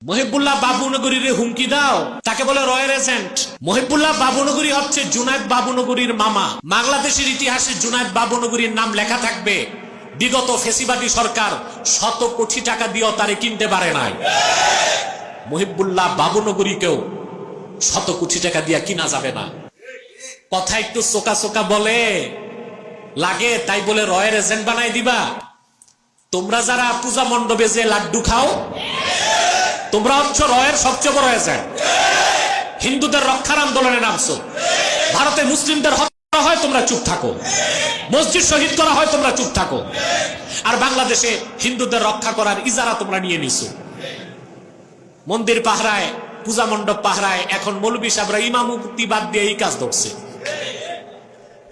মহিবুল্লাহ বাবুনগরীর হুমকি দাও, তাকে বলে রয়্যাল এজেন্ট। মহিবুল্লাহ বাবুনগরী হচ্ছে জুনায়েদ বাবুনগরীর মামা। বাংলাদেশের ইতিহাসে জুনায়েদ বাবুনগরীর নাম লেখা থাকবে। বিগত ফেসিবাদী সরকার শত কোটি টাকা দিয়েও তারে কিনতে পারে নাই। মহিবুল্লাহ বাবুনগরীকেও শত কোটি টাকা দিয়ে কিনা যাবে না। কথা একটু চোকা চোকা বলে লাগে, তাই বলে রয়্যাল এজেন্ট বানাই দিবা। তোমরা যারা পূজা মণ্ডপে যে লাড্ডু খাও, তোমরা হচ্ছে রয়ের সবচেয়ে বড় এজেন্ট। হিন্দুদের রক্ষার আন্দোলনে নামছো। ভারতে মুসলিমদের হত্যা হয়, তোমরা চুপ থাকো। মসজিদ শহীদ করা হয়, তোমরা চুপ থাকো। আর বাংলাদেশে হিন্দুদের রক্ষা করার ইজারা তোমরা নিয়ে নিছো। মন্দির পাহারায়, পূজা মণ্ডপ পাহারায় এখন মৌলবী সাহেবরা ইমামতি বাদ দিয়ে এই কাজ ধরছে।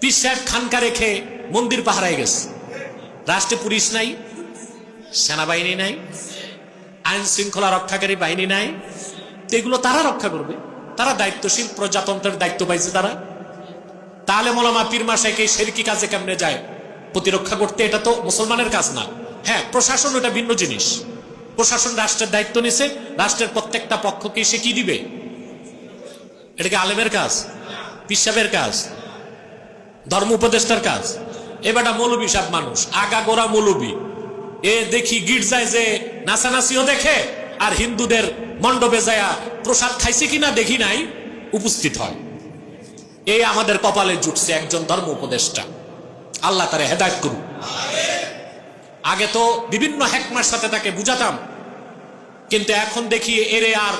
পীর সাহেব খানকা রেখে মন্দির পাহারায় গেছে। রাষ্ট্রে পুলিশ নাই, সেনাবাহিনী নাই, আইন শৃঙ্খলা রক্ষাকারী বাহিনী নাই। তো এগুলো তারা রক্ষা করবে। তারা দায়িত্বশীল, প্রজাতন্ত্রের দায়িত্ব পাইছে তারা। তাহলে মোলামা পীর মাশায়েখ এই শিরকি কাজে কেমনে যায় প্রতিরক্ষা করতে? এটা তো মুসলমানের কাজ না। হ্যাঁ, প্রশাসন এটা ভিন্ন জিনিস। প্রশাসন রাষ্ট্রের দায়িত্ব নিছে, রাষ্ট্রের প্রত্যেকটা পক্ষকে সে কি দিবে? এটা কি আলেমের কাজ, পীর সাহেবের কাজ, ধর্ম উপদেষ্টার কাজ? এবারটা মৌলবী সাহেব মানুষ, আগাগোড়া মৌলবী। এ দেখি গির্জায় যে নাচানাচিও দেখে, আর হিন্দুদের মণ্ডপে যায় প্রসাদ খাইছে কিনা দেখি নাই, উপস্থিত হয়। এই আমাদের কপালে জুটছে একজন ধর্ম উপদেষ্টা। আল্লাহ তারে হেদায়েত করুক। আগে তো বিভিন্ন হেকমার সাথে তাকে বুঝাতাম, কিন্তু এখন দেখি এরে আর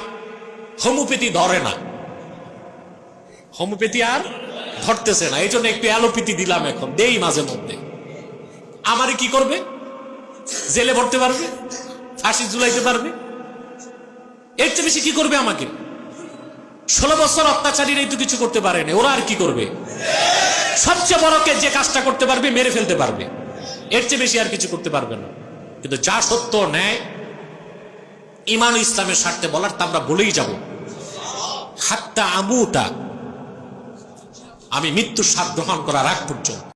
হোমিওপ্যাথি ধরে না। হোমিওপ্যাথি আর ধরতেছে না। এই জন্য একটু অ্যালোপ্যাথি দিলাম, এখন দেই মাঝে মধ্যে। আমারে কি করবে? জেলে ভরতে পারবে, ফাঁসি ঝুলাইতে পারবে। এর চেয়ে বেশি কি করবে আমাকে? 16 বছর অত্যাচারীরাই তো কিছু করতে পারে না, ওরা আর কি করবে? সবচেয়ে বড়কে যে কাজটা করতে পারবে, মেরে ফেলতে পারবে। এর চেয়ে বেশি আর কিছু করতে পারবে না। কিন্তু যা সত্য, ন্যায়, ঈমান ও ইসলামের স্বার্থে বলার, তা আমরা বলেই যাব। হাত্তা আমুতা, আমি মৃত্যুর স্বাদ গ্রহণ করার আগ পর্যন্ত।